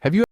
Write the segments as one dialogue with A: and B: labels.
A: Have you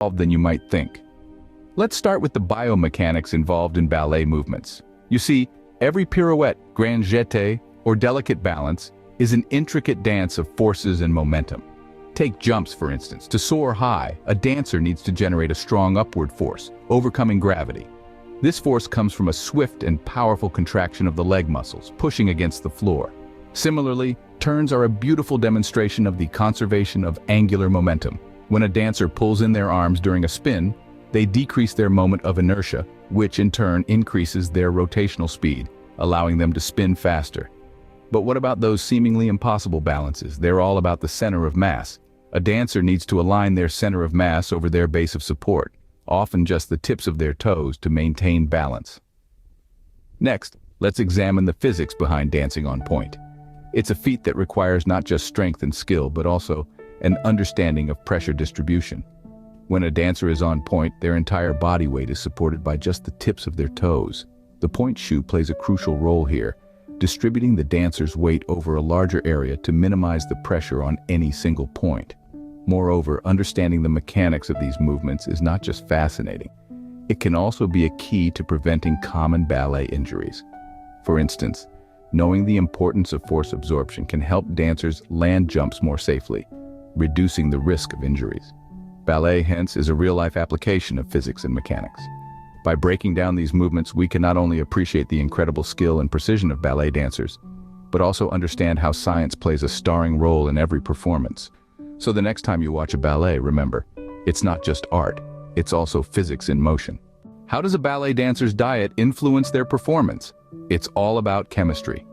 A: involved than you might think? Let's start with the biomechanics involved in ballet movements. You see, every pirouette, grand jeté, or delicate balance is an intricate dance of forces and momentum. Take jumps, for instance. To soar high, a dancer needs to generate a strong upward force, overcoming gravity. This force comes from a swift and powerful contraction of the leg muscles, pushing against the floor. Similarly, turns are a beautiful demonstration of the conservation of angular momentum. When a dancer pulls in their arms during a spin, they decrease their moment of inertia, which in turn increases their rotational speed, allowing them to spin faster. But what about those seemingly impossible balances? They're all about the center of mass. A dancer needs to align their center of mass over their base of support, often just the tips of their toes, to maintain balance. Next, let's examine the physics behind dancing on point. It's a feat that requires not just strength and skill, but also an understanding of pressure distribution. When a dancer is on point, their entire body weight is supported by just the tips of their toes. The point shoe plays a crucial role here, distributing the dancer's weight over a larger area to minimize the pressure on any single point. Moreover, understanding the mechanics of these movements is not just fascinating. It can also be a key to preventing common ballet injuries. For instance, knowing the importance of force absorption can help dancers land jumps more safely, reducing the risk of injuries. Ballet, hence, is a real-life application of physics and mechanics. By breaking down these movements, we can not only appreciate the incredible skill and precision of ballet dancers, but also understand how science plays a starring role in every performance. So the next time you watch a ballet, remember, it's not just art, it's also physics in motion. How does a ballet dancer's diet influence their performance? It's all about chemistry.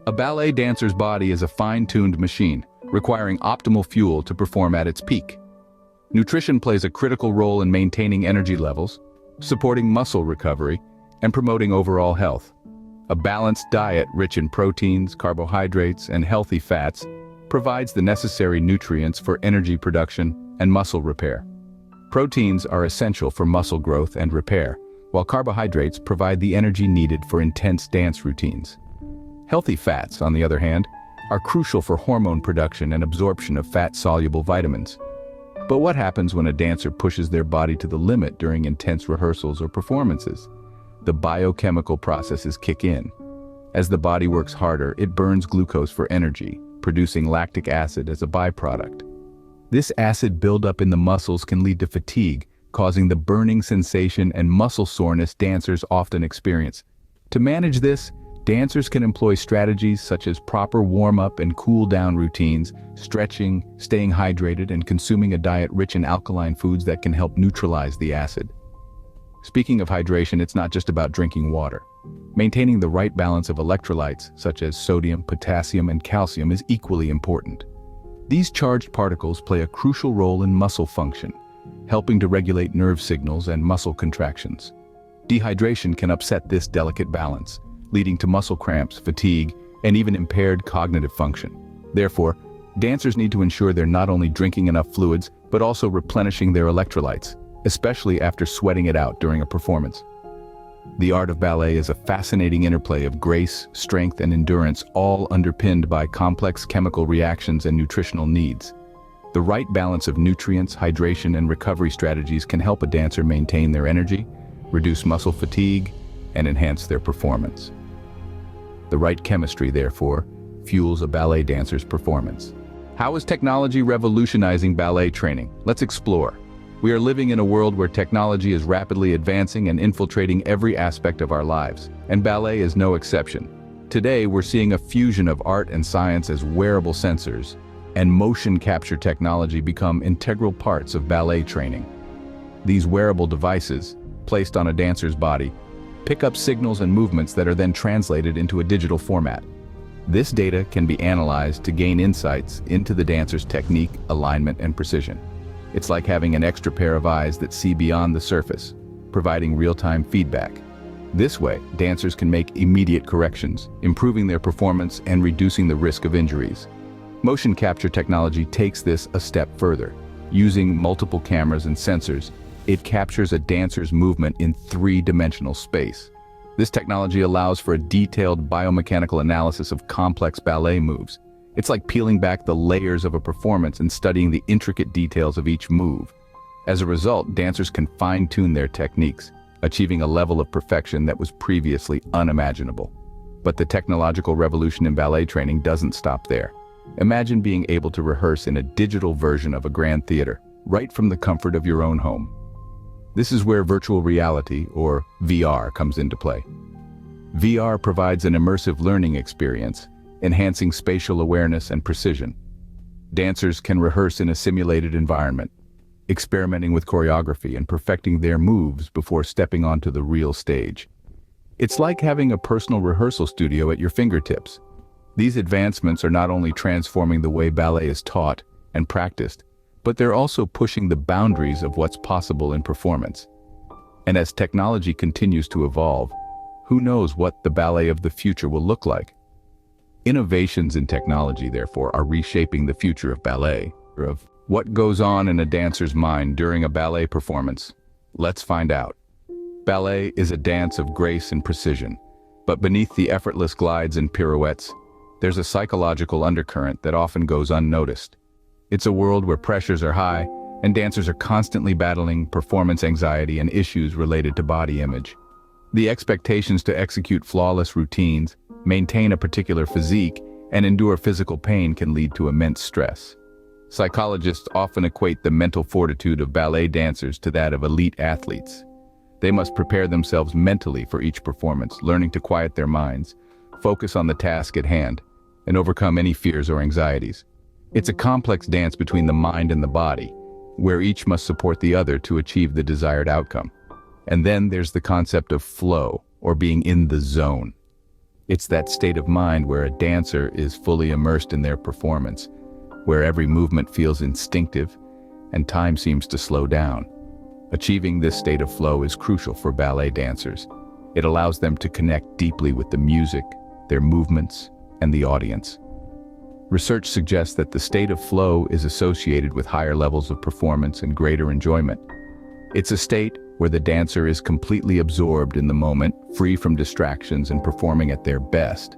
A: A ballet dancer's body is a fine-tuned machine, requiring optimal fuel to perform at its peak. Nutrition plays a critical role in maintaining energy levels, supporting muscle recovery, and promoting overall health. A balanced diet rich in proteins, carbohydrates, and healthy fats provides the necessary nutrients for energy production and muscle repair. Proteins are essential for muscle growth and repair, while carbohydrates provide the energy needed for intense dance routines. Healthy fats, on the other hand, are crucial for hormone production and absorption of fat-soluble vitamins. But what happens when a dancer pushes their body to the limit during intense rehearsals or performances? The biochemical processes kick in. As the body works harder, it burns glucose for energy, producing lactic acid as a byproduct. This acid buildup in the muscles can lead to fatigue, causing the burning sensation and muscle soreness dancers often experience. To manage this, dancers can employ strategies such as proper warm-up and cool-down routines, stretching, staying hydrated, and consuming a diet rich in alkaline foods that can help neutralize the acid. Speaking of hydration, it's not just about drinking water. Maintaining the right balance of electrolytes, such as sodium, potassium, and calcium, is equally important. These charged particles play a crucial role in muscle function, helping to regulate nerve signals and muscle contractions. Dehydration can upset this delicate balance, leading to muscle cramps, fatigue, and even impaired cognitive function. Therefore, dancers need to ensure they're not only drinking enough fluids, but also replenishing their electrolytes, especially after sweating it out during a performance. The art of ballet is a fascinating interplay of grace, strength, and endurance, all underpinned by complex chemical reactions and nutritional needs. The right balance of nutrients, hydration, and recovery strategies can help a dancer maintain their energy, reduce muscle fatigue, and enhance their performance. The right chemistry, therefore, fuels a ballet dancer's performance. How is technology revolutionizing ballet training? Let's explore. We are living in a world where technology is rapidly advancing and infiltrating every aspect of our lives, and ballet is no exception. Today, we're seeing a fusion of art and science as wearable sensors and motion capture technology become integral parts of ballet training. These wearable devices, placed on a dancer's body, pick up signals and movements that are then translated into a digital format. This data can be analyzed to gain insights into the dancer's technique, alignment, and precision. It's like having an extra pair of eyes that see beyond the surface, providing real-time feedback. This way, dancers can make immediate corrections, improving their performance and reducing the risk of injuries. Motion capture technology takes this a step further. Using multiple cameras and sensors, it captures a dancer's movement in three-dimensional space. This technology allows for a detailed biomechanical analysis of complex ballet moves. It's like peeling back the layers of a performance and studying the intricate details of each move. As a result, dancers can fine-tune their techniques, achieving a level of perfection that was previously unimaginable. But the technological revolution in ballet training doesn't stop there. Imagine being able to rehearse in a digital version of a grand theater, right from the comfort of your own home. This is where virtual reality, or VR, comes into play. VR provides an immersive learning experience, enhancing spatial awareness and precision. Dancers can rehearse in a simulated environment, experimenting with choreography and perfecting their moves before stepping onto the real stage. It's like having a personal rehearsal studio at your fingertips. These advancements are not only transforming the way ballet is taught and practiced, but they're also pushing the boundaries of what's possible in performance. And as technology continues to evolve, who knows what the ballet of the future will look like? Innovations in technology, therefore, are reshaping the future of ballet. Of what goes on in a dancer's mind during a ballet performance? Let's find out. Ballet is a dance of grace and precision, but beneath the effortless glides and pirouettes, there's a psychological undercurrent that often goes unnoticed. It's a world where pressures are high, and dancers are constantly battling performance anxiety and issues related to body image. The expectations to execute flawless routines, maintain a particular physique, and endure physical pain can lead to immense stress. Psychologists often equate the mental fortitude of ballet dancers to that of elite athletes. They must prepare themselves mentally for each performance, learning to quiet their minds, focus on the task at hand, and overcome any fears or anxieties. It's a complex dance between the mind and the body, where each must support the other to achieve the desired outcome. And then there's the concept of flow, or being in the zone. It's that state of mind where a dancer is fully immersed in their performance, where every movement feels instinctive and time seems to slow down. Achieving this state of flow is crucial for ballet dancers. It allows them to connect deeply with the music, their movements, and the audience. Research suggests that the state of flow is associated with higher levels of performance and greater enjoyment. It's a state where the dancer is completely absorbed in the moment, free from distractions and performing at their best.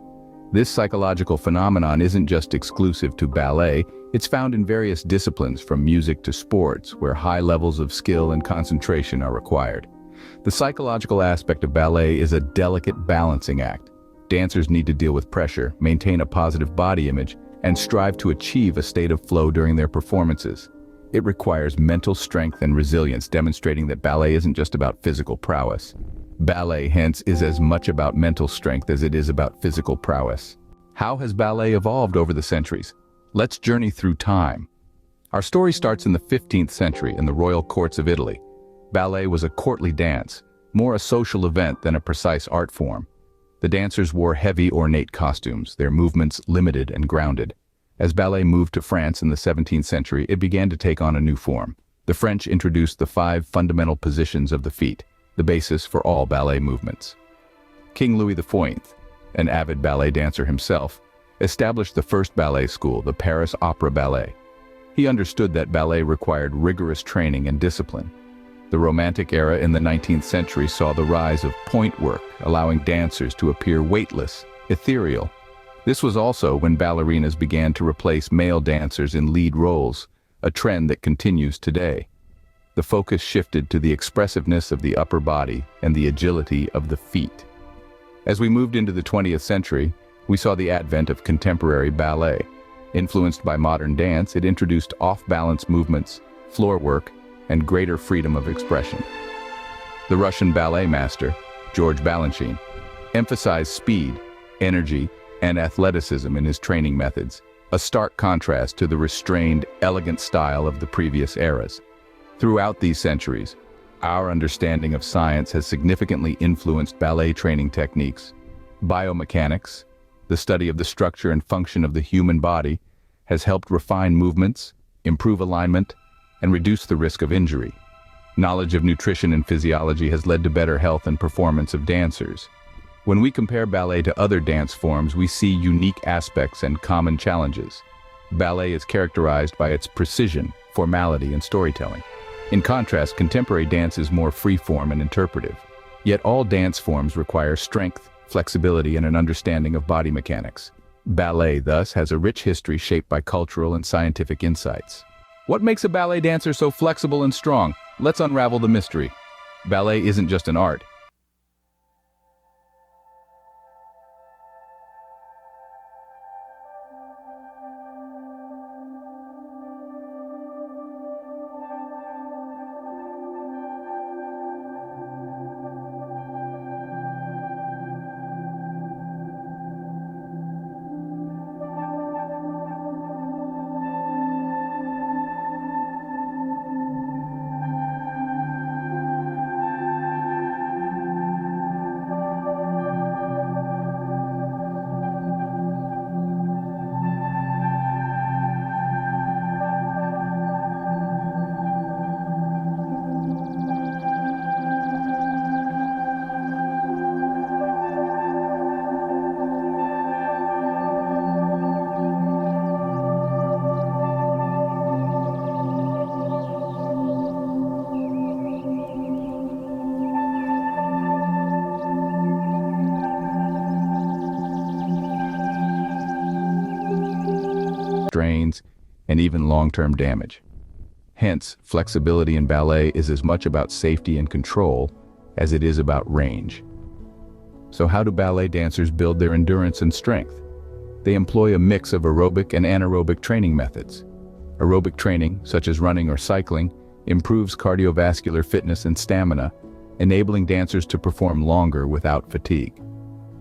A: This psychological phenomenon isn't just exclusive to ballet, it's found in various disciplines from music to sports, where high levels of skill and concentration are required. The psychological aspect of ballet is a delicate balancing act. Dancers need to deal with pressure, maintain a positive body image, and strive to achieve a state of flow during their performances. It requires mental strength and resilience, demonstrating that ballet isn't just about physical prowess. Ballet, hence, is as much about mental strength as it is about physical prowess. How has ballet evolved over the centuries? Let's journey through time. Our story starts in the 15th century in the royal courts of Italy. Ballet was a courtly dance, more a social event than a precise art form. The dancers wore heavy, ornate costumes, their movements limited and grounded. As ballet moved to France in the 17th century, it began to take on a new form. The French introduced the 5 fundamental positions of the feet, the basis for all ballet movements. King Louis XIV, an avid ballet dancer himself, established the first ballet school, the Paris Opera Ballet. He understood that ballet required rigorous training and discipline. The Romantic era in the 19th century saw the rise of point work, allowing dancers to appear weightless, ethereal. This was also when ballerinas began to replace male dancers in lead roles, a trend that continues today. The focus shifted to the expressiveness of the upper body and the agility of the feet. As we moved into the 20th century, we saw the advent of contemporary ballet. Influenced by modern dance, it introduced off-balance movements, floor work, and greater freedom of expression. The Russian ballet master, George Balanchine, emphasized speed, energy, and athleticism in his training methods, a stark contrast to the restrained, elegant style of the previous eras. Throughout these centuries, our understanding of science has significantly influenced ballet training techniques. Biomechanics, the study of the structure and function of the human body, has helped refine movements, improve alignment, and reduce the risk of injury. Knowledge of nutrition and physiology has led to better health and performance of dancers. When we compare ballet to other dance forms, we see unique aspects and common challenges. Ballet is characterized by its precision, formality, and storytelling. In contrast, contemporary dance is more free-form and interpretive. Yet all dance forms require strength, flexibility, and an understanding of body mechanics. Ballet, thus, has a rich history shaped by cultural and scientific insights. What makes a ballet dancer so flexible and strong? Let's unravel the mystery. Ballet isn't just an art. Strains, and even long-term damage. Hence, flexibility in ballet is as much about safety and control as it is about range. So how do ballet dancers build their endurance and strength? They employ a mix of aerobic and anaerobic training methods. Aerobic training, such as running or cycling, improves cardiovascular fitness and stamina, enabling dancers to perform longer without fatigue.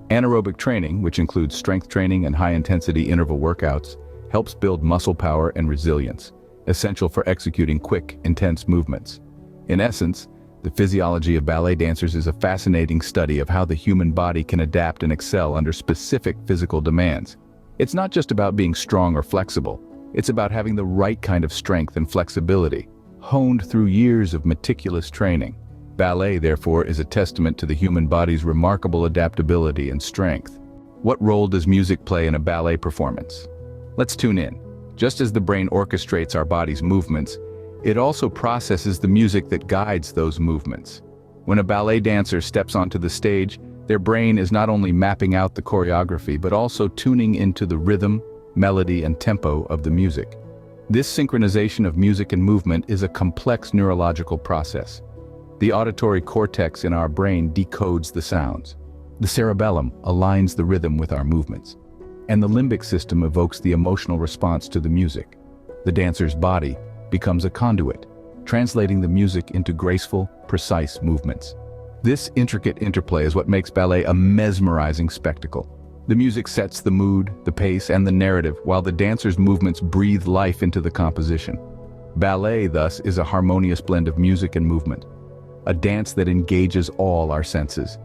A: Anaerobic training, which includes strength training and high-intensity interval workouts, helps build muscle power and resilience, essential for executing quick, intense movements. In essence, the physiology of ballet dancers is a fascinating study of how the human body can adapt and excel under specific physical demands. It's not just about being strong or flexible, it's about having the right kind of strength and flexibility, honed through years of meticulous training. Ballet, therefore, is a testament to the human body's remarkable adaptability and strength. What role does music play in a ballet performance? Let's tune in. Just as the brain orchestrates our body's movements, it also processes the music that guides those movements. When a ballet dancer steps onto the stage, their brain is not only mapping out the choreography, but also tuning into the rhythm, melody, and tempo of the music. This synchronization of music and movement is a complex neurological process. The auditory cortex in our brain decodes the sounds. The cerebellum aligns the rhythm with our movements, and the limbic system evokes the emotional response to the music. The dancer's body becomes a conduit, translating the music into graceful, precise movements. This intricate interplay is what makes ballet a mesmerizing spectacle. The music sets the mood, the pace, and the narrative, while the dancer's movements breathe life into the composition. Ballet, thus, is a harmonious blend of music and movement, a dance that engages all our senses.